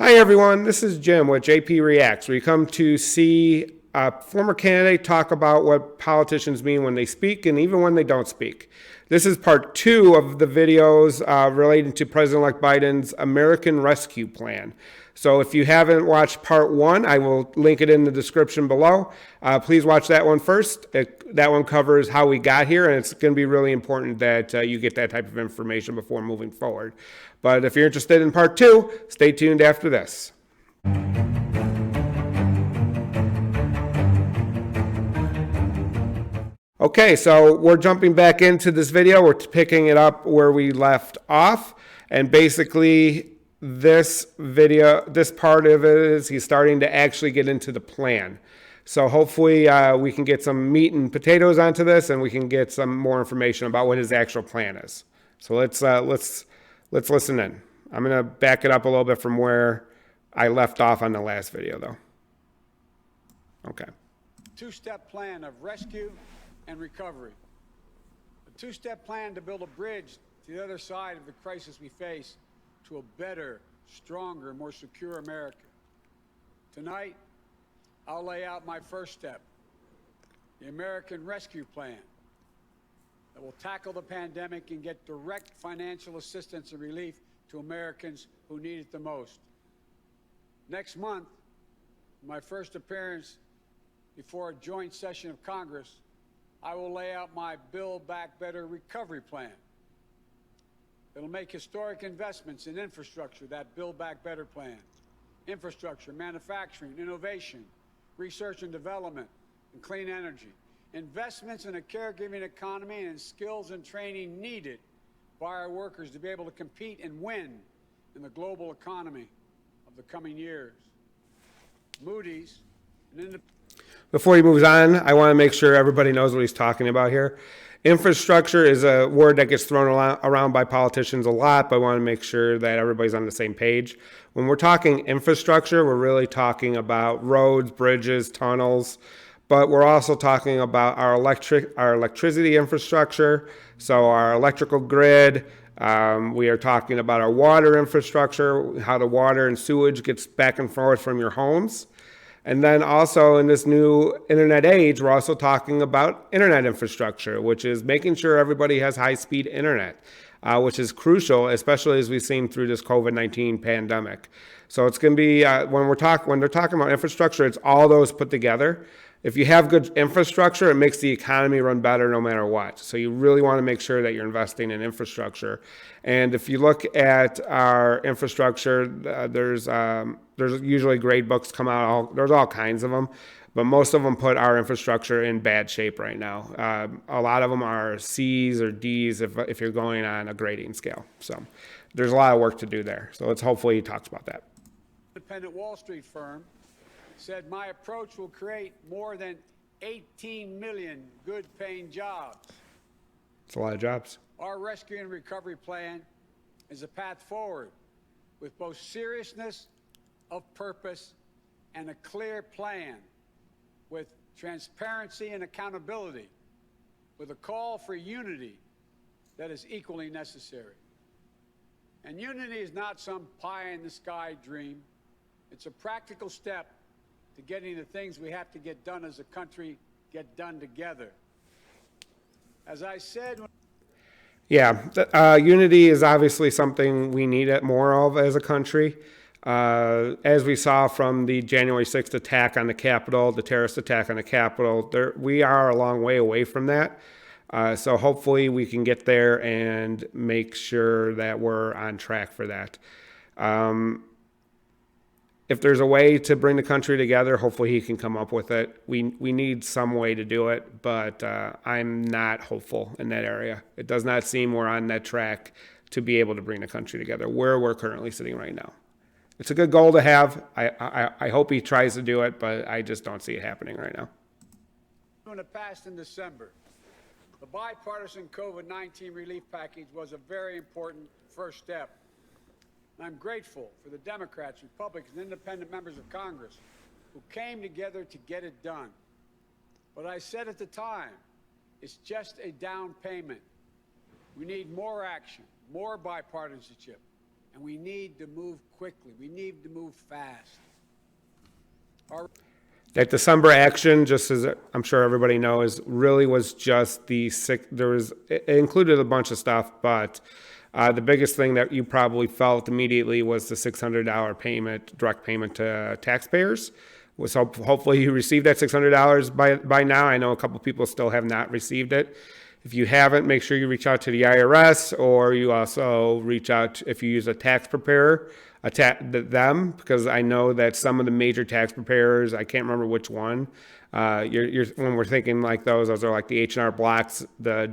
Hi everyone, this is Jim with JP Reacts. We come to see a former candidate talk about what politicians mean when they speak and even when they don't speak. This is part two of the videos relating to President-elect Biden's American Rescue Plan. So if you haven't watched part one, I will link it in the description below. Please watch that one first. That one covers how we got here, and it's going to be really important that you get that type of information before moving forward. But if you're interested in part two, stay tuned after this. Okay, so we're jumping back into this video. We're picking it up where we left off. And basically, this part of it is he's starting to actually get into the plan. So hopefully we can get some meat and potatoes onto this, and we can get some more information about what his actual plan is. So let's listen in. I'm going to back it up a little bit from where I left off on the last video, though. Okay. Two-step plan of rescue and recovery. A two-step plan to build a bridge to the other side of the crisis we face to a better, stronger, more secure America. Tonight, I'll lay out my first step, the American Rescue Plan, that will tackle the pandemic and get direct financial assistance and relief to Americans who need it the most. Next month, my first appearance before a joint session of Congress, I will lay out my Build Back Better recovery plan. It'll make historic investments in infrastructure, that Build Back Better plan. Infrastructure, manufacturing, innovation, research and development, and clean energy. Investments in a caregiving economy and skills and training needed by our workers to be able to compete and win in the global economy of the coming years. Moody's, Before he moves on, I want to make sure everybody knows what he's talking about here. Infrastructure is a word that gets thrown around by politicians a lot, but I want to make sure that everybody's on the same page. When we're talking infrastructure, we're really talking about roads, bridges, tunnels, but we're also talking about our electricity infrastructure, so our electrical grid. We are talking about our water infrastructure, how the water and sewage gets back and forth from your homes. And then also in this new internet age, we're also talking about internet infrastructure, which is making sure everybody has high-speed internet, which is crucial, especially as we've seen through this COVID-19 pandemic. So it's going to be, when they're talking about infrastructure, it's all those put together. If you have good infrastructure, it makes the economy run better no matter what. So you really want to make sure that you're investing in infrastructure. And if you look at our infrastructure, there's usually great books come out. There's all kinds of them, but most of them put our infrastructure in bad shape right now. A lot of them are C's or D's if you're going on a grading scale. So there's a lot of work to do there. So hopefully he talks about that. Independent Wall Street firm said my approach will create more than 18 million good-paying jobs. It's a lot of jobs. Our rescue and recovery plan is a path forward with both seriousness of purpose and a clear plan, with transparency and accountability, with a call for unity that is equally necessary. And unity is not some pie-in-the-sky dream. It's a practical step to getting the things we have to get done as a country get done together. As I said... Yeah, unity is obviously something we need more of as a country. As we saw from the January 6th attack on the Capitol, the terrorist attack on the Capitol, we are a long way away from that. So hopefully we can get there and make sure that we're on track for that. If there's a way to bring the country together, hopefully he can come up with it. We need some way to do it, but I'm not hopeful in that area. It does not seem we're on that track to be able to bring the country together where we're currently sitting right now. It's a good goal to have. I hope he tries to do it, but I just don't see it happening right now. In the past in December, the bipartisan COVID-19 relief package was a very important first step. I'm grateful for the Democrats, Republicans, and independent members of Congress who came together to get it done. But I said at the time, it's just a down payment. We need more action, more bipartisanship, and we need to move quickly. We need to move fast. That December action, just as I'm sure everybody knows, really was just it included a bunch of stuff, but the biggest thing that you probably felt immediately was the $600 payment, direct payment to taxpayers. So hopefully you received that $600 by now. I know a couple people still have not received it. If you haven't, make sure you reach out to the IRS, or you also reach out if you use a tax preparer, them, because I know that some of the major tax preparers, I can't remember which one. When we're thinking like those are like the H&R Blocks, the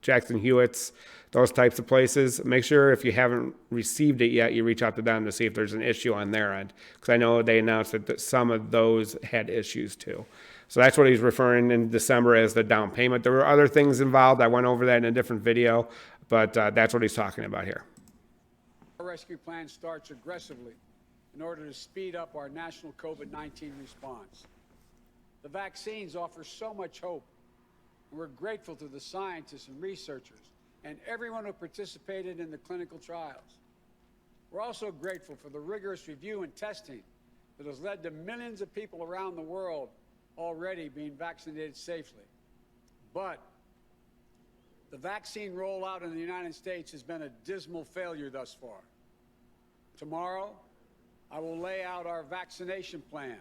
Jackson Hewitts, those types of places. Make sure if you haven't received it yet, you reach out to them to see if there's an issue on their end, because I know they announced that some of those had issues too. So that's what he's referring in December as the down payment. There were other things involved. I went over that in a different video, but that's what he's talking about here. Our rescue plan starts aggressively in order to speed up our national COVID-19 response. The vaccines offer so much hope, and we're grateful to the scientists and researchers and everyone who participated in the clinical trials. We're also grateful for the rigorous review and testing that has led to millions of people around the world already being vaccinated safely. But the vaccine rollout in the United States has been a dismal failure thus far. Tomorrow, I will lay out our vaccination plan.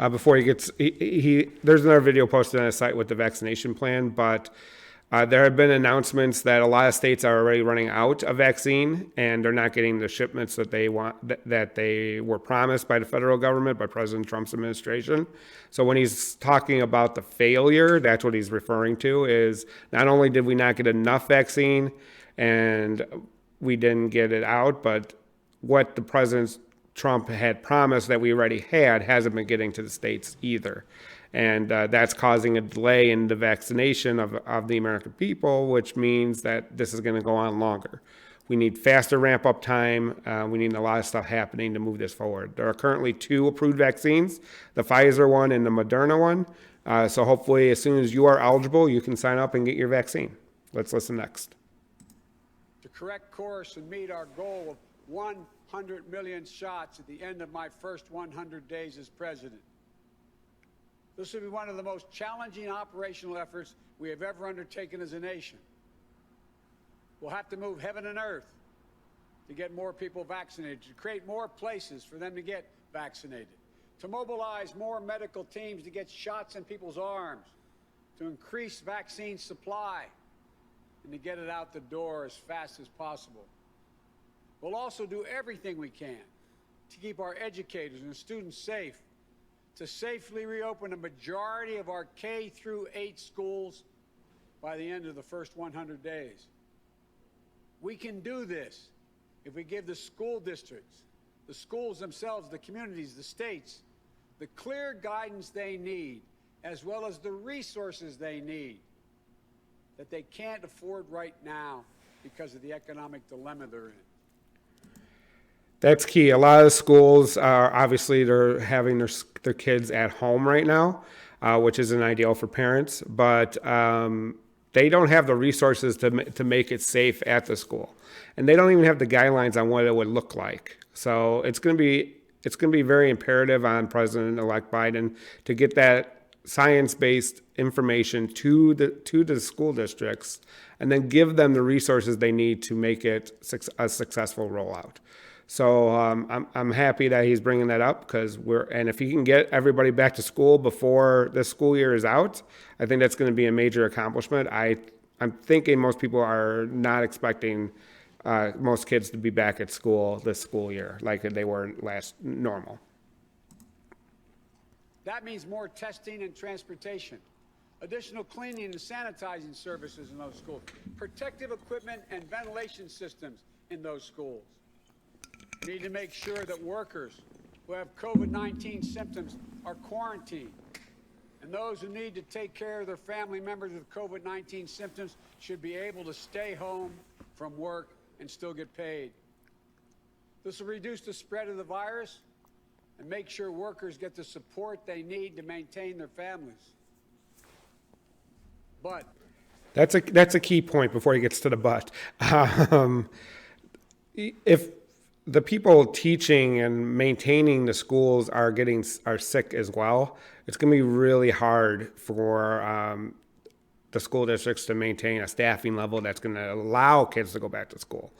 Before he gets, there's another video posted on his site with the vaccination plan, but there have been announcements that a lot of states are already running out of vaccine, and they're not getting the shipments that they want, that they were promised by the federal government, by President Trump's administration. So when he's talking about the failure, that's what he's referring to, is not only did we not get enough vaccine and we didn't get it out, but what the President Trump had promised that we already had hasn't been getting to the states either. And that's causing a delay in the vaccination of the American people, which means that this is going to go on longer. We need faster ramp up time. We need a lot of stuff happening to move this forward. There are currently 2 approved vaccines, the Pfizer one and the Moderna one. So hopefully as soon as you are eligible, you can sign up and get your vaccine. Let's listen next. To correct course and meet our goal of 100 million shots at the end of my first 100 days as president. This will be one of the most challenging operational efforts we have ever undertaken as a nation. We'll have to move heaven and earth to get more people vaccinated, to create more places for them to get vaccinated, to mobilize more medical teams to get shots in people's arms, to increase vaccine supply, and to get it out the door as fast as possible. We'll also do everything we can to keep our educators and students safe, to safely reopen a majority of our K-8 schools by the end of the first 100 days. We can do this if we give the school districts, the schools themselves, the communities, the states, the clear guidance they need, as well as the resources they need, that they can't afford right now because of the economic dilemma they're in. That's key. A lot of schools are obviously they're having their kids at home right now, which isn't ideal for parents, but they don't have the resources to make it safe at the school, and they don't even have the guidelines on what it would look like. So it's going to be very imperative on President-elect Biden to get that science-based information to the school districts, and then give them the resources they need to make it a successful rollout. So I'm happy that he's bringing that up, and if he can get everybody back to school before the school year is out, I think that's going to be a major accomplishment. I'm thinking most people are not expecting most kids to be back at school this school year like they were normal. That means more testing and transportation, additional cleaning and sanitizing services in those schools, protective equipment and ventilation systems in those schools. We need to make sure that workers who have COVID-19 symptoms are quarantined, and those who need to take care of their family members with COVID-19 symptoms should be able to stay home from work and still get paid. This will reduce the spread of the virus and make sure workers get the support they need to maintain their families. But That's a key point before he gets to the but. If the people teaching and maintaining the schools are sick as well, it's going to be really hard for the school districts to maintain a staffing level that's going to allow kids to go back to school.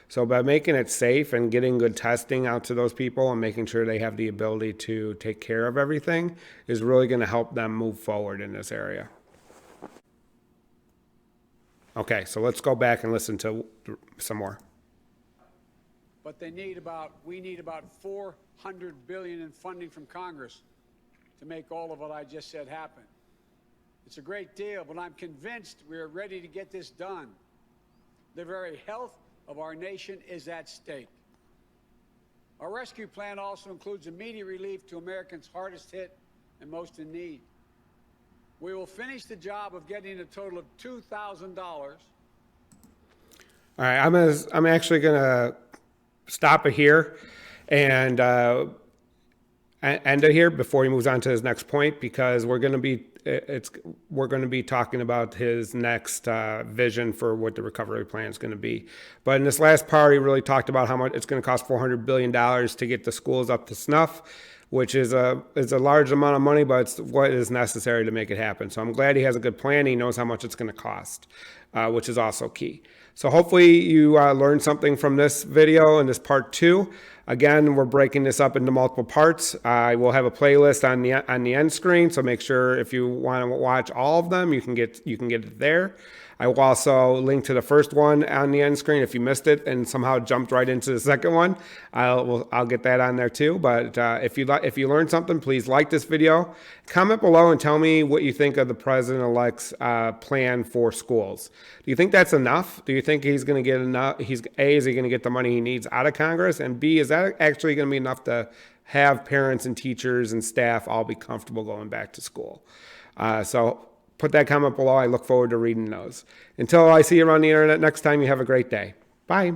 So by making it safe and getting good testing out to those people and making sure they have the ability to take care of everything is really going to help them move forward in this area. Okay, so let's go back and listen to some more. But we need about $400 billion in funding from Congress to make all of what I just said happen. It's a great deal, but I'm convinced we're ready to get this done. The very health of our nation is at stake. Our rescue plan also includes immediate relief to Americans hardest hit and most in need. We will finish the job of getting a total of $2,000. All right, I'm actually gonna stop it here and end it here before he moves on to his next point, because we're gonna be talking about his next vision for what the recovery plan is going to be. But in this last part, he really talked about how much it's going to cost $400 billion to get the schools up to snuff, which is a large amount of money, but it's what is necessary to make it happen. So I'm glad he has a good plan. He knows how much it's going to cost, which is also key. So hopefully you learned something from this video in this part 2. Again, we're breaking this up into multiple parts. I will have a playlist on the end screen, so make sure if you want to watch all of them, you can get it there. I will also link to the first one on the end screen if you missed it and somehow jumped right into the second one. I'll get that on there too. But if you learned something, please like this video, comment below, and tell me what you think of the president-elect's plan for schools. Do you think that's enough? Do you think he's going to get enough? Is he going to get the money he needs out of Congress? And B, is that actually going to be enough to have parents and teachers and staff all be comfortable going back to school? So put that comment below. I look forward to reading those. Until I see you around the internet next time, you have a great day. Bye.